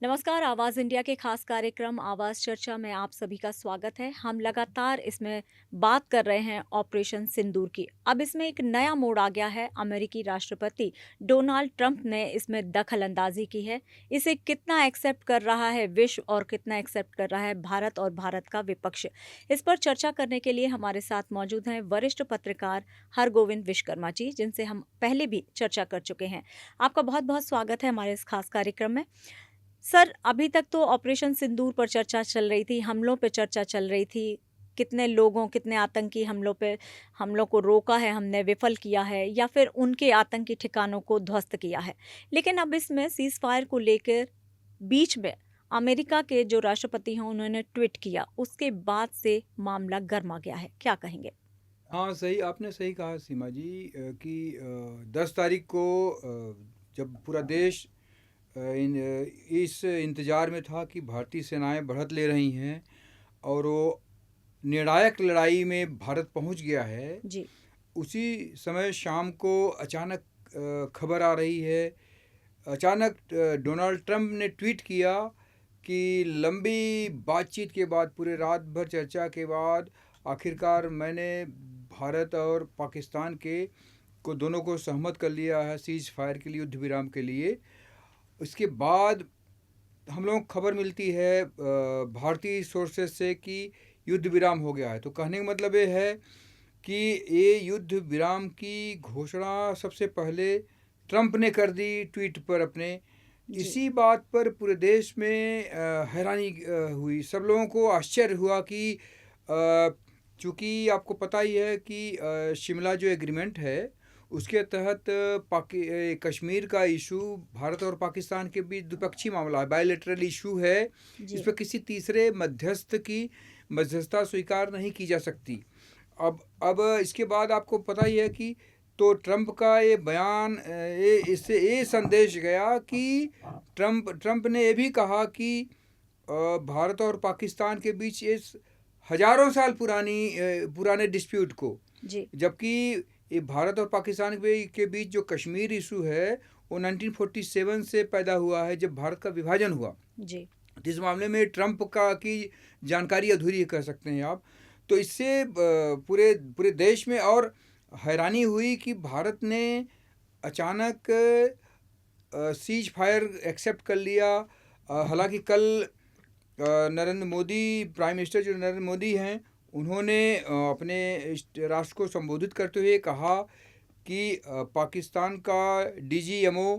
नमस्कार। आवाज़ इंडिया के खास कार्यक्रम आवाज़ चर्चा में आप सभी का स्वागत है। हम लगातार इसमें बात कर रहे हैं ऑपरेशन सिंदूर की। अब इसमें एक नया मोड़ आ गया है। अमेरिकी राष्ट्रपति डोनाल्ड ट्रंप ने इसमें दखल-अंदाज़ी की है। इसे कितना एक्सेप्ट कर रहा है विश्व और कितना एक्सेप्ट कर रहा है भारत और भारत का विपक्ष। इस पर चर्चा करने के लिए हमारे साथ मौजूद हैं वरिष्ठ पत्रकार हरगोविंद विश्वकर्मा जी, जिनसे हम पहले भी चर्चा कर चुके हैं। आपका बहुत-बहुत स्वागत है हमारे इस खास कार्यक्रम में। सर, अभी तक तो ऑपरेशन सिंदूर पर चर्चा चल रही थी, हमलों पे चर्चा चल रही थी। कितने लोगों, कितने आतंकी हमलों को रोका है, हमने विफल किया है या फिर उनके आतंकी ठिकानों को ध्वस्त किया है। लेकिन अब इसमें सीज़फायर को लेकर बीच में अमेरिका के जो राष्ट्रपति हैं, उन्होंने ट्वीट किया, उसके बाद से मामला गरमा गया है। क्या कहेंगे? हाँ, सही आपने सही कहा सीमा जी कि 10 तारीख को जब पूरा देश इस इंतज़ार में था कि भारतीय सेनाएं बढ़त ले रही हैं और वो निर्णायक लड़ाई में भारत पहुंच गया है। जी। उसी समय शाम को अचानक खबर आ रही है। अचानक डोनाल्ड ट्रंप ने ट्वीट किया कि लंबी बातचीत के बाद, पूरे रात भर चर्चा के बाद, आखिरकार मैंने भारत और पाकिस्तान के दोनों को सहमत कर लिया है सीज फायर के लिए, युद्ध विराम के लिए। उसके बाद हम लोगों को खबर मिलती है भारतीय सोर्सेज से कि युद्ध विराम हो गया है। तो कहने का मतलब ये है कि ये युद्ध विराम की घोषणा सबसे पहले ट्रंप ने कर दी ट्वीट पर अपने। जी। इसी बात पर पूरे देश में हैरानी हुई। सब लोगों को आश्चर्य हुआ कि चूँकि आपको पता ही है कि शिमला जो एग्रीमेंट है उसके तहत कश्मीर का इशू भारत और पाकिस्तान के बीच द्विपक्षीय मामला है, बायलैटरल इशू है। इस जी। पर किसी तीसरे मध्यस्थ की मध्यस्थता स्वीकार नहीं की जा सकती। अब इसके बाद आपको पता ही है कि तो ट्रंप का ये बयान, इससे ये संदेश गया कि ट्रंप ने ये भी कहा कि भारत और पाकिस्तान के बीच इस हजारों साल पुराने डिस्प्यूट को, जी। जबकि ये भारत और पाकिस्तान के बीच जो कश्मीर इशू है वो 1947 से पैदा हुआ है, जब भारत का विभाजन हुआ। जी। तो इस मामले में ट्रंप का की जानकारी अधूरी कह सकते हैं आप। तो इससे पूरे पूरे देश में और हैरानी हुई कि भारत ने अचानक सीज फायर एक्सेप्ट कर लिया। हालांकि कल नरेंद्र मोदी, प्राइम मिनिस्टर जो नरेंद्र मोदी हैं, उन्होंने अपने राष्ट्र को संबोधित करते हुए कहा कि पाकिस्तान का डीजीएमओ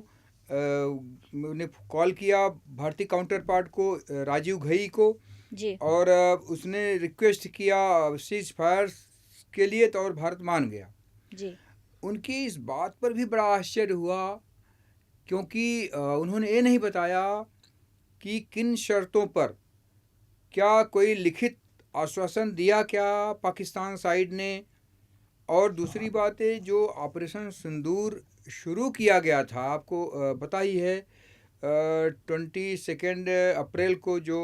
ने कॉल किया भारतीय काउंटर पार्ट को, राजीव घई को, जी। और उसने रिक्वेस्ट किया सीज फायर के लिए, तो और भारत मान गया। जी। उनकी इस बात पर भी बड़ा आश्चर्य हुआ, क्योंकि उन्होंने ये नहीं बताया कि किन शर्तों पर, क्या कोई लिखित आश्वासन दिया क्या पाकिस्तान साइड ने। और दूसरी बात है, जो ऑपरेशन सिंदूर शुरू किया गया था, आपको पता ही है 22 अप्रैल को जो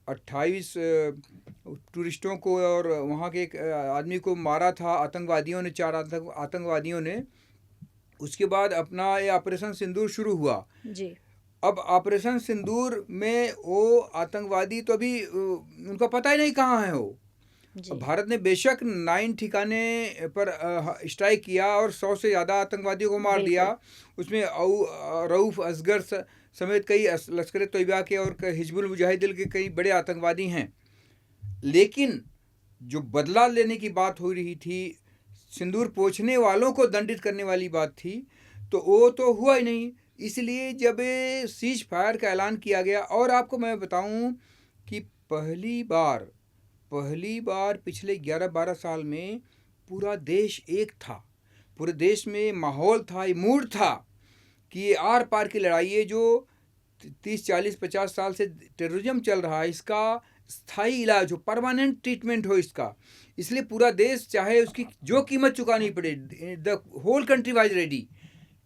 28 टूरिस्टों को और वहाँ के एक आदमी को मारा था आतंकवादियों ने, 4 आतंकवादियों ने। उसके बाद अपना ये ऑपरेशन सिंदूर शुरू हुआ। जी। अब ऑपरेशन सिंदूर में वो आतंकवादी तो अभी उनका पता ही नहीं कहाँ है वो। जी। भारत ने बेशक 9 ठिकाने पर स्ट्राइक किया और 100 से ज़्यादा आतंकवादियों को मार दिया। बिल्कुल। उसमें रऊफ़ असगर समेत कई लश्कर तैयबा के और हिजबुल मुजाहिदीन के कई बड़े आतंकवादी हैं। लेकिन जो बदला लेने की बात हो रही थी, सिंदूर पोंछने वालों को दंडित करने वाली बात थी, तो वो तो हुआ ही नहीं। इसलिए जब सीज फायर का ऐलान किया गया, और आपको मैं बताऊं कि पहली बार पिछले 11-12 साल में पूरा देश एक था। पूरे देश में माहौल था, मूड था कि ये आर पार की लड़ाई है। जो 30-40-50 साल से टेररिज्म चल रहा है, इसका स्थायी इलाज हो, परमानेंट ट्रीटमेंट हो इसका। इसलिए पूरा देश, चाहे उसकी जो कीमत चुकानी पड़े, the whole country was ready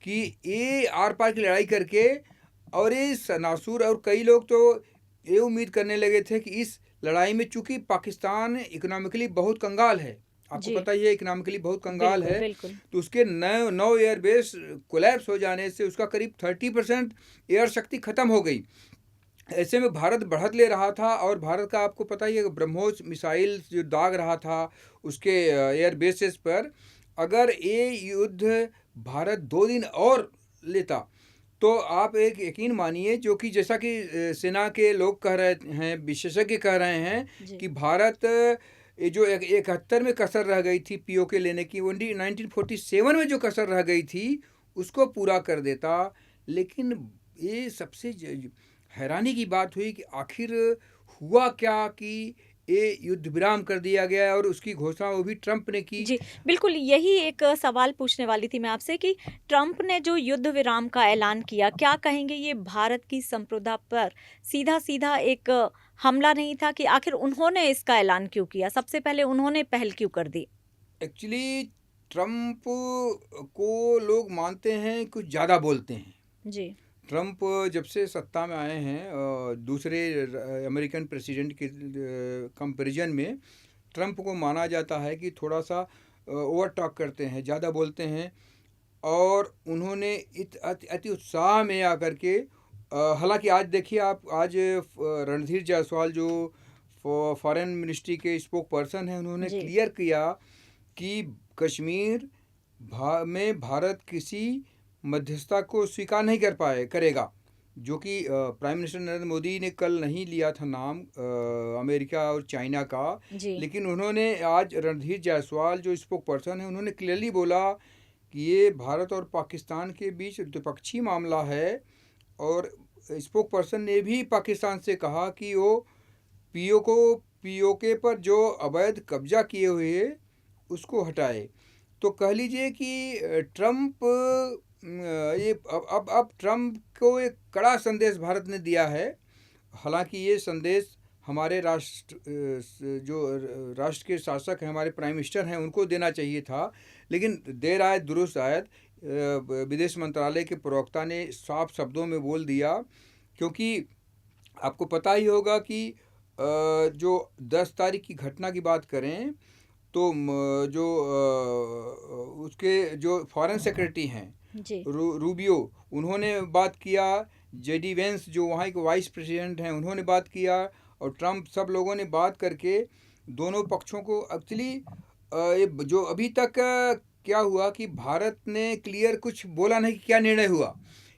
कि ये आर पार की लड़ाई करके। और ये नासूर और कई लोग तो ये उम्मीद करने लगे थे कि इस लड़ाई में, चूंकि पाकिस्तान इकोनॉमिकली बहुत कंगाल है, आपको जी। पता ही है इकोनॉमिकली बहुत कंगाल बिल्कुल, है, बिल्कुल। तो उसके 9 एयरबेस कोलैप्स हो जाने से उसका करीब 30% एयर शक्ति ख़त्म हो गई। ऐसे में भारत बढ़त ले रहा था और भारत का आपको पता ही है कि ब्रह्मोस मिसाइल जो दाग रहा था उसके एयर बेसिस पर, अगर ये युद्ध भारत 2 दिन और लेता तो आप एक यकीन मानिए, जो कि जैसा कि सेना के लोग कह रहे हैं, विशेषज्ञ कह रहे हैं जी कि भारत ये जो 71 में कसर रह गई थी पीओके लेने की, वो 1947 में जो कसर रह गई थी उसको पूरा कर देता। लेकिन ये सबसे हैरानी की बात हुई कि आखिर हुआ क्या कि ये युद्ध विराम कर दिया गया और उसकी घोषणा वो भी ट्रंप ने की। जी, बिल्कुल यही एक सवाल पूछने वाली थी मैं आपसे कि ट्रंप ने जो युद्ध विराम का ऐलान किया, क्या कहेंगे ये भारत की संप्रभुता पर सीधा-सीधा एक हमला नहीं था कि आखिर उन्होंने इसका ऐलान क्यों किया? सबसे पहले उन्होंने पहल क्यों कर दी? एक्चुअली ट्रंप को लोग मानते हैं कुछ ज़्यादा बोलते हैं। जी, ट्रंप जब से सत्ता में आए हैं दूसरे अमेरिकन प्रेसिडेंट के कंपैरिजन में ट्रंप को माना जाता है कि थोड़ा सा ओवर टॉक करते हैं, ज़्यादा बोलते हैं। और उन्होंने अति उत्साह में आकर के हालांकि आज देखिए आप, आज रणधीर जायसवाल जो फॉरेन मिनिस्ट्री के स्पोक पर्सन हैं, उन्होंने जी, क्लियर किया कि कश्मीर में भारत किसी मध्यस्थता को स्वीकार नहीं करेगा, जो कि प्राइम मिनिस्टर नरेंद्र मोदी ने कल नहीं लिया था नाम अमेरिका और चाइना का। जी, लेकिन उन्होंने आज रणधीर जायसवाल जो स्पोक पर्सन है, उन्होंने क्लियरली बोला कि ये भारत और पाकिस्तान के बीच द्विपक्षीय मामला है। और स्पोक पर्सन ने भी पाकिस्तान से कहा कि वो पीओके पर जो अवैध कब्जा किए हुए उसको हटाए। तो कह लीजिए कि ट्रंप ये अब ट्रंप को एक कड़ा संदेश भारत ने दिया है। हालांकि ये संदेश हमारे राष्ट्र के शासक हैं, हमारे प्राइम मिनिस्टर हैं, उनको देना चाहिए था, लेकिन देर आए दुरुस्त आए। विदेश मंत्रालय के प्रवक्ता ने साफ शब्दों में बोल दिया, क्योंकि आपको पता ही होगा कि जो 10 तारीख की घटना की बात करें तो जो उसके जो फॉरेन सेक्रेटरी हैं जी, रूबियो, उन्होंने बात किया। जेडी वेंस जो वहाँ के वाइस प्रेसिडेंट हैं, उन्होंने बात किया। और ट्रंप, सब लोगों ने बात करके दोनों पक्षों को एक्चुअली ये जो अभी तक क्या हुआ कि भारत ने क्लियर कुछ बोला नहीं कि क्या निर्णय हुआ,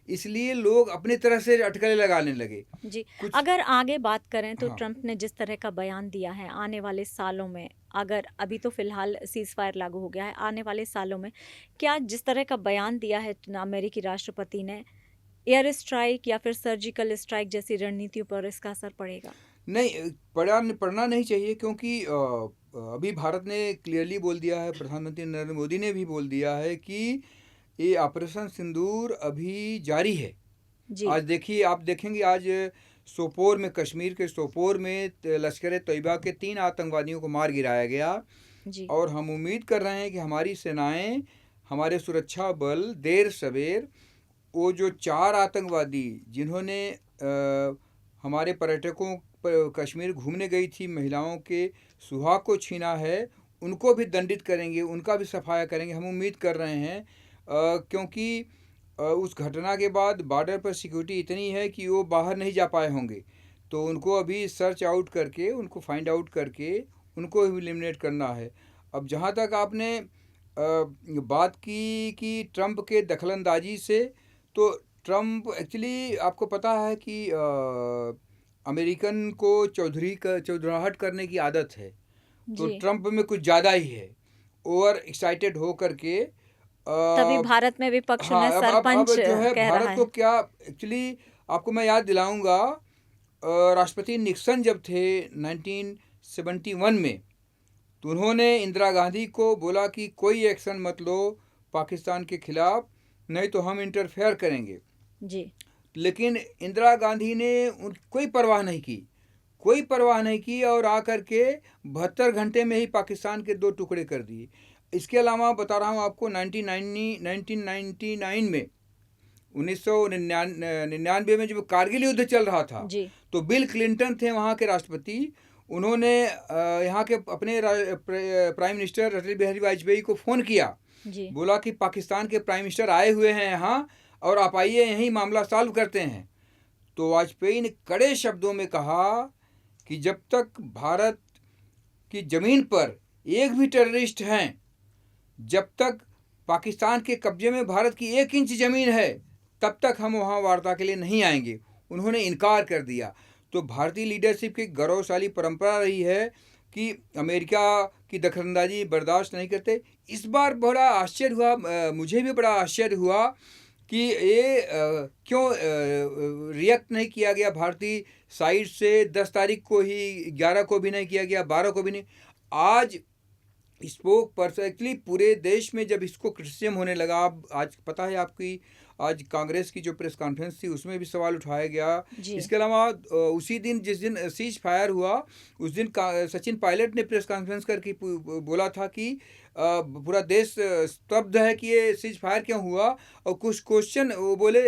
इसलिए लोग अपनी तरह से अटकलें लगाने लगे जी। कुछ। अगर आगे बात करें तो हाँ, ट्रंप ने जिस तरह का बयान दिया है, आने वाले सालों में अगर अभी तो फ़िलहाल सीज़फायर लागू हो गया है, आने वाले सालों में क्या जिस तरह का बयान दिया है अमेरिकी राष्ट्रपति ने, एयर स्ट्राइक या फिर सर्जिकल स्ट्राइक जैसी रणनीतियों पर इसका असर पड़ेगा? नहीं पढ़ना नहीं चाहिए, क्योंकि अभी भारत ने क्लियरली बोल दिया है, प्रधानमंत्री नरेंद्र मोदी ने भी बोल दिया है कि ये ऑपरेशन सिंदूर अभी जारी है। जी, आज देखिए, आप देखेंगे आज सोपोर में, कश्मीर के सोपोर में लश्कर तैयबा के 3 आतंकवादियों को मार गिराया गया। जी, और हम उम्मीद कर रहे हैं कि हमारी सेनाएं, हमारे सुरक्षा बल देर सवेर वो जो 4 आतंकवादी जिन्होंने हमारे पर्यटकों पर कश्मीर घूमने गई थी महिलाओं के सुहाग को छीना है, उनको भी दंडित करेंगे, उनका भी सफाया करेंगे, हम उम्मीद कर रहे हैं। क्योंकि उस घटना के बाद बॉर्डर पर सिक्योरिटी इतनी है कि वो बाहर नहीं जा पाए होंगे, तो उनको अभी सर्च आउट करके, उनको फाइंड आउट करके उनको एलिमिनेट करना है। अब जहाँ तक आपने बात की कि ट्रंप के दखलंदाजी से, तो ट्रंप एक्चुअली आपको पता है कि अमेरिकन को चौधराहट करने की आदत है। तो जी। ट्रंप में कुछ ज़्यादा ही है, ओवर एक्साइटेड हो करके तभी भारत में विपक्ष हाँ, ने अब सरपंच जो है कह रहा भारत को है। क्या, एक्चुअली आपको मैं याद दिलाऊंगा, राष्ट्रपति निक्सन जब थे 1971 में, तो उन्होंने इंदिरा गांधी को बोला कि कोई एक्शन मत लो पाकिस्तान के खिलाफ, नहीं तो हम इंटरफेयर करेंगे। जी, लेकिन इंदिरा गांधी ने कोई परवाह नहीं की, कोई परवाह नहीं की, और आकर के 72 घंटे में ही पाकिस्तान के 2 टुकड़े कर दिए। इसके अलावा बता रहा हूँ आपको, 1999 में 1999 में जब कारगिल युद्ध चल रहा था, जी, तो बिल क्लिंटन थे वहाँ के राष्ट्रपति। उन्होंने यहाँ के अपने प्राइम मिनिस्टर अटल बिहारी वाजपेयी को फ़ोन किया, जी, बोला कि पाकिस्तान के प्राइम मिनिस्टर आए हुए हैं यहाँ, और आप आइए यहीं मामला सॉल्व करते हैं। तो वाजपेयी ने कड़े शब्दों में कहा कि जब तक भारत की ज़मीन पर एक भी टेररिस्ट हैं, जब तक पाकिस्तान के कब्जे में भारत की 1 इंच ज़मीन है, तब तक हम वहाँ वार्ता के लिए नहीं आएंगे। उन्होंने इनकार कर दिया। तो भारतीय लीडरशिप की गौरवशाली परंपरा रही है कि अमेरिका की दखलंदाजी बर्दाश्त नहीं करते। इस बार बड़ा आश्चर्य हुआ, मुझे भी बड़ा आश्चर्य हुआ कि ये क्यों रिएक्ट नहीं किया गया भारतीय साइड से। 10 तारीख को ही, 11 को भी नहीं किया गया, 12 को भी नहीं। आज स्पोक पर्सन एक्चुअली पूरे देश में जब इसको क्रिटिसिज्म होने लगा, आज पता है आपकी, आज कांग्रेस की जो प्रेस कॉन्फ्रेंस थी उसमें भी सवाल उठाया गया। इसके अलावा उसी दिन जिस दिन सीज फायर हुआ, उस दिन सचिन पायलट ने प्रेस कॉन्फ्रेंस करके बोला था कि पूरा देश स्तब्ध है कि ये सीज फायर क्यों हुआ। और कुछ क्वेश्चन वो बोले,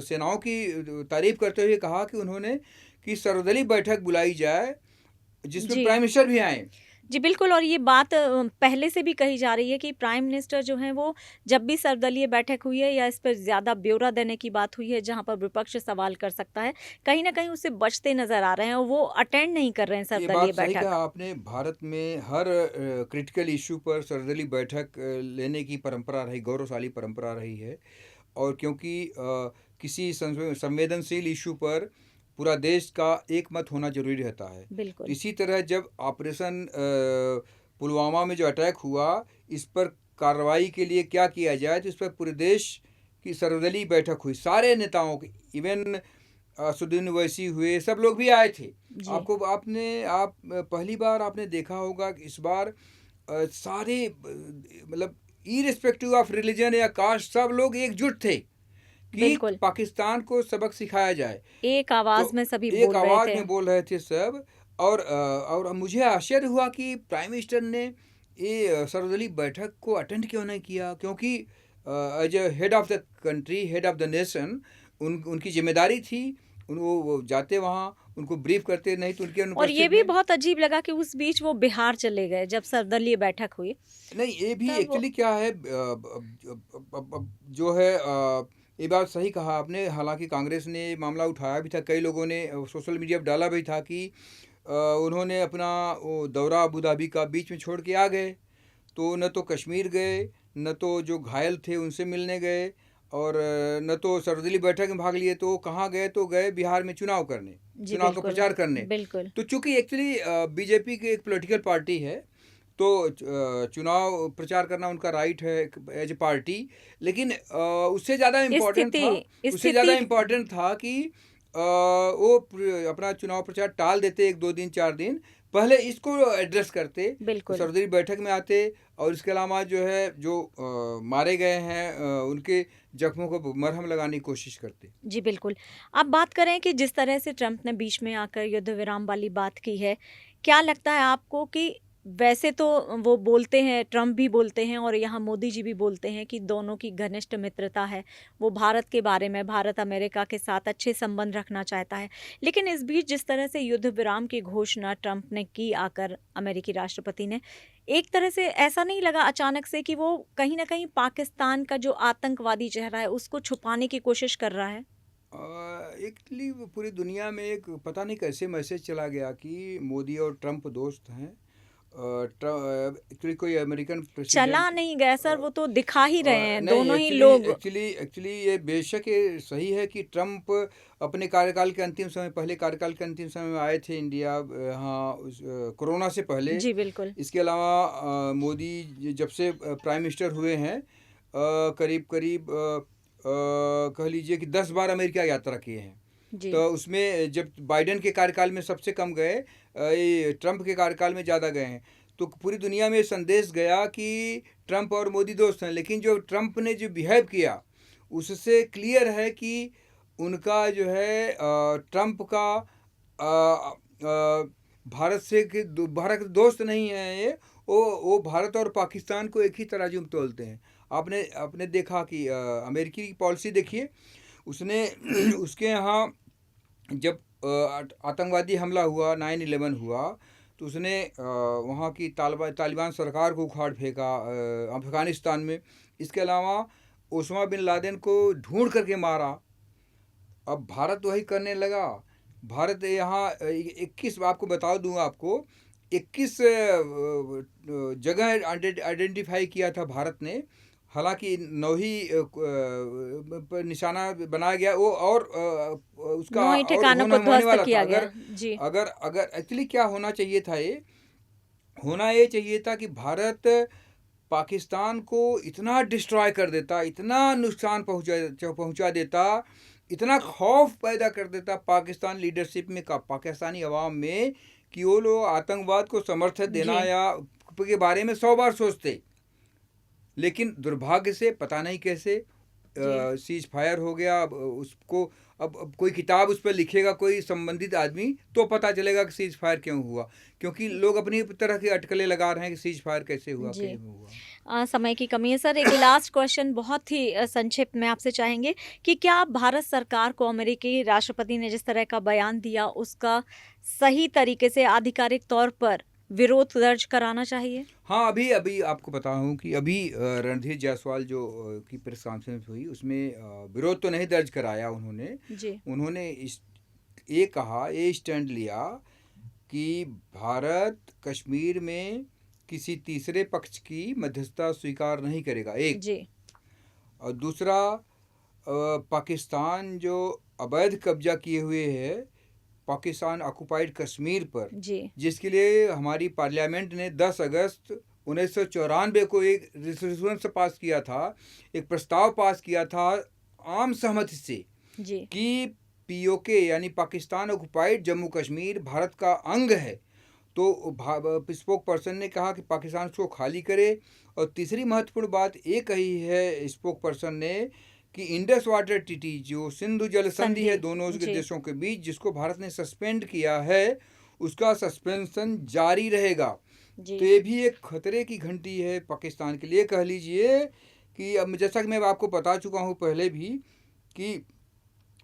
सेनाओं की तारीफ करते हुए कहा कि उन्होंने कि सर्वदलीय बैठक बुलाई जाए जिसमें प्राइम मिनिस्टर भी आए। जी बिल्कुल, और ये बात पहले से भी कही जा रही है कि प्राइम मिनिस्टर जो हैं वो जब भी सर्वदलीय बैठक हुई है या इस पर ज़्यादा ब्यौरा देने की बात हुई है जहां पर विपक्ष सवाल कर सकता है, कहीं ना कहीं उससे बचते नजर आ रहे हैं और वो अटेंड नहीं कर रहे हैं ये सर्वदलीय बात सही बैठक। कहा आपने। भारत में हर क्रिटिकल इशू पर सर्वदलीय बैठक लेने की परंपरा रही, गौरवशाली परंपरा रही है। और क्योंकि किसी संवेदनशील इशू पर पूरा देश का एक मत होना जरूरी रहता है। बिल्कुल। तो इसी तरह जब ऑपरेशन पुलवामा में जो अटैक हुआ, इस पर कार्रवाई के लिए क्या किया जाए, तो इस पर पूरे देश की सर्वदलीय बैठक हुई, सारे नेताओं की, इवन असदुद्दीन ओवैसी हुए, सब लोग भी आए थे। आप पहली बार आपने देखा होगा कि इस बार सारे मतलब इररिस्पेक्टिव ऑफ रिलीजन या कास्ट, सब लोग एकजुट थे कि पाकिस्तान को सबक सिखाया जाए। एक आवाज में सभी बोल रहे थे। एक आवाज में बोल रहे थे सब। और मुझे आश्चर्य हुआ कि प्राइम मिनिस्टर ने ये सर्वदलीय बैठक को अटेंड क्यों नहीं किया, क्योंकि as a head of the country, head of the nation, उनकी जिम्मेदारी थी। वो जाते वहाँ, उनको ब्रीफ करते, नहीं तो उनके और ये भी बहुत अजीब लगा कि उस बीच वो बिहार चले गए जब सर्वदलीय बैठक हुई। नहीं, ये भी एक्चुअली क्या है, जो है ये बात सही कहा आपने। हालांकि कांग्रेस ने मामला उठाया भी था, कई लोगों ने सोशल मीडिया पर डाला भी था कि उन्होंने अपना वो दौरा अबू धाबी का बीच में छोड़ के आ गए। तो न तो कश्मीर गए, न तो जो घायल थे उनसे मिलने गए, और न तो सर्वदलीय बैठक में भाग लिए। तो कहाँ गए? तो गए बिहार में चुनाव करने, चुनाव का प्रचार करने। बिल्कुल। तो चूंकि एक्चुअली बीजेपी की एक पॉलिटिकल पार्टी है, तो चुनाव प्रचार करना उनका राइट है एज ए पार्टी। लेकिन उससे ज़्यादा इम्पोर्टेंट था कि वो अपना चुनाव प्रचार टाल देते 1-2 दिन 4 दिन पहले, इसको एड्रेस करते, सर्वदलीय बैठक में आते। और इसके अलावा जो है, जो मारे गए हैं उनके जख्मों को मरहम लगाने की कोशिश करते। जी बिल्कुल। अब बात करें कि जिस तरह से ट्रंप ने बीच में आकर युद्ध विराम वाली बात की है, क्या लगता है आपको कि वैसे तो वो बोलते हैं, ट्रंप भी बोलते हैं और यहाँ मोदी जी भी बोलते हैं कि दोनों की घनिष्ठ मित्रता है, वो भारत के बारे में, भारत अमेरिका के साथ अच्छे संबंध रखना चाहता है। लेकिन इस बीच जिस तरह से युद्ध विराम की घोषणा ट्रंप ने की आकर, अमेरिकी राष्ट्रपति ने, एक तरह से ऐसा नहीं लगा अचानक से कि वो कहीं ना कहीं पाकिस्तान का जो आतंकवादी चेहरा है उसको छुपाने की कोशिश कर रहा है? एक्चुअली पूरी दुनिया में एक पता नहीं कैसे मैसेज चला गया कि मोदी और ट्रंप दोस्त हैं। एक्चुअली कोई अमेरिकन प्रेसिडेंट चला नहीं गया सर, वो तो दिखा ही रहे हैं दोनों ही लोग। एक्चुअली ये बेशक ये सही है कि ट्रंप अपने कार्यकाल के अंतिम समय, पहले कार्यकाल के अंतिम समय में आए थे इंडिया, हाँ, कोरोना से पहले। जी बिल्कुल। इसके अलावा मोदी जब से प्राइम मिनिस्टर हुए हैं, करीब करीब कह लीजिए कि 10 बार अमेरिका यात्रा किए हैं। तो उसमें जब बाइडेन के कार्यकाल में सबसे कम गए, ट्रंप के कार्यकाल में ज़्यादा गए हैं। तो पूरी दुनिया में संदेश गया कि ट्रंप और मोदी दोस्त हैं। लेकिन जो ट्रंप ने जो बिहेव किया, उससे क्लियर है कि उनका जो है ट्रंप का भारत के दोस्त नहीं है ये। वो भारत और पाकिस्तान को एक ही तराजू में तोलते हैं। आपने देखा कि अमेरिकी की पॉलिसी देखिए, उसने उसके यहाँ जब आतंकवादी हमला हुआ, 9/11 हुआ, तो उसने वहाँ की तालिबान सरकार को उखाड़ फेंका अफगानिस्तान में। इसके अलावा ओसामा बिन लादेन को ढूंढ करके मारा। अब भारत वही करने लगा। भारत यहाँ 21, आपको बता दूँ आपको, 21 जगह आइडेंटिफाई किया था भारत ने। हालांकि 9 ही पर निशाना बनाया गया वो, और उसका 9 ही और ठिकानों को होने ध्वस्त वाला था। किया गया। अगर जी। अगर अगर एक्चुअली क्या होना चाहिए था, ये चाहिए था कि भारत पाकिस्तान को इतना डिस्ट्रॉय कर देता, इतना नुकसान पहुंचा देता, इतना खौफ पैदा कर देता पाकिस्तान लीडरशिप में, का पाकिस्तानी अवाम में, कि वो लोग आतंकवाद को समर्थन देना जी। या के बारे में 100 बार सोचते। लेकिन दुर्भाग्य से पता नहीं कैसे जी। सीज फायर हो गया। उसको अब कोई किताब उस पर लिखेगा कोई संबंधित आदमी, तो पता चलेगा कि सीज फायर क्यों हुआ, क्योंकि लोग अपनी तरह की अटकलें लगा रहे हैं कि सीज फायर कैसे हुआ, जी। क्यों हुआ। समय की कमी है सर, एक लास्ट क्वेश्चन बहुत ही संक्षिप्त में आपसे चाहेंगे कि क्या भारत सरकार को अमेरिकी राष्ट्रपति ने जिस तरह का बयान दिया उसका सही तरीके से आधिकारिक तौर पर विरोध दर्ज कराना चाहिए? हाँ, अभी आपको बताऊं कि अभी रणधीर जायसवाल जो की प्रेस कॉन्फ्रेंस हुई, उसमें विरोध तो नहीं दर्ज कराया उन्होंने। जी। उन्होंने ये स्टैंड लिया कि भारत कश्मीर में किसी तीसरे पक्ष की मध्यस्थता स्वीकार नहीं करेगा, एक। जी। और दूसरा, पाकिस्तान जो अवैध कब्जा किए हुए है पाकिस्तान ऑक्युपाइड कश्मीर पर, जी। जिसके लिए हमारी पार्लियामेंट ने 10 अगस्त 1994 को एक रेजोल्यूशन पास किया था, एक प्रस्ताव पास किया था आम सहमति से, जी। कि पीओके यानी पाकिस्तान ऑक्युपाइड जम्मू कश्मीर भारत का अंग है। तो स्पोक पर्सन ने कहा कि पाकिस्तान उसको खाली करे। और तीसरी महत्वपूर्ण बात ये कही है स्पोक पर्सन ने कि इंडस वाटर ट्रीटी, जो सिंधु जल संधि है दोनों के देशों के बीच, जिसको भारत ने सस्पेंड किया है, उसका सस्पेंशन जारी रहेगा। जी। तो ये भी एक खतरे की घंटी है पाकिस्तान के लिए, कह लीजिए। कि अब जैसा कि मैं आपको बता चुका हूँ पहले भी, कि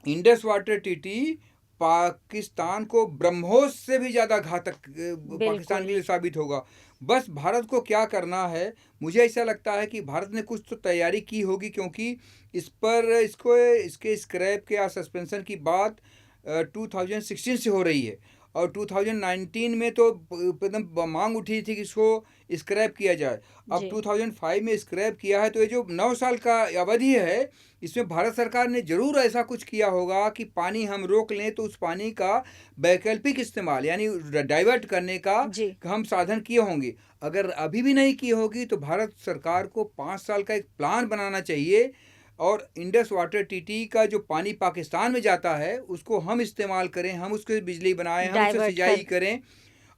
इंडस वाटर ट्रीटी पाकिस्तान को ब्रह्मोस से भी ज़्यादा घातक पाकिस्तान के लिए साबित होगा। बस भारत को क्या करना है, मुझे ऐसा लगता है कि भारत ने कुछ तो तैयारी की होगी, क्योंकि इसके स्क्रैप के या सस्पेंशन की बात 2016 से हो रही है, और 2019 में तो एकदम मांग उठी थी कि इसको स्क्रैप किया जाए। अब 2005 में स्क्रैप किया है, तो ये जो 9 साल का अवधि है, इसमें भारत सरकार ने ज़रूर ऐसा कुछ किया होगा कि पानी हम रोक लें तो उस पानी का वैकल्पिक इस्तेमाल यानी डाइवर्ट करने का हम साधन किए होंगे। अगर अभी भी नहीं की होगी तो भारत सरकार को 5 साल का एक प्लान बनाना चाहिए, और इंडस वाटर ट्रीटी का जो पानी पाकिस्तान में जाता है उसको हम इस्तेमाल करें, हम उसके बिजली बनाएं, हम उससे सिंचाई करें,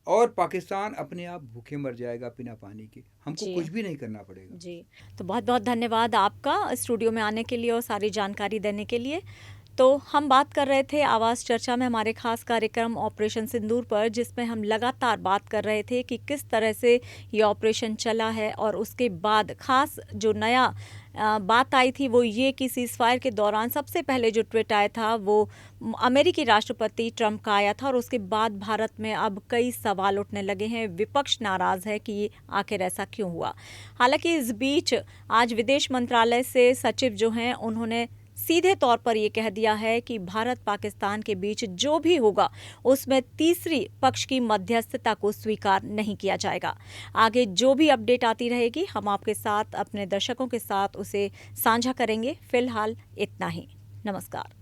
और पाकिस्तान अपने आप भूखे मर जाएगा बिना पानी के। हमको कुछ भी नहीं करना पड़ेगा। जी, तो बहुत बहुत धन्यवाद आपका स्टूडियो में आने के लिए और सारी जानकारी देने के लिए। तो हम बात कर रहे थे आवाज़ चर्चा में हमारे खास कार्यक्रम ऑपरेशन सिंदूर पर, जिसमें हम लगातार बात कर रहे थे कि किस तरह से ये ऑपरेशन चला है, और उसके बाद खास जो नया बात आई थी वो ये कि सीज़फायर के दौरान सबसे पहले जो ट्वीट आया था वो अमेरिकी राष्ट्रपति ट्रंप का आया था, और उसके बाद भारत में अब कई सवाल उठने लगे हैं। विपक्ष नाराज़ है कि आखिर ऐसा क्यों हुआ। हालांकि इस बीच आज विदेश मंत्रालय से सचिव जो हैं उन्होंने सीधे तौर पर ये कह दिया है कि भारत पाकिस्तान के बीच जो भी होगा उसमें तीसरी पक्ष की मध्यस्थता को स्वीकार नहीं किया जाएगा। आगे जो भी अपडेट आती रहेगी हम आपके साथ, अपने दर्शकों के साथ उसे साझा करेंगे। फिलहाल इतना ही। नमस्कार।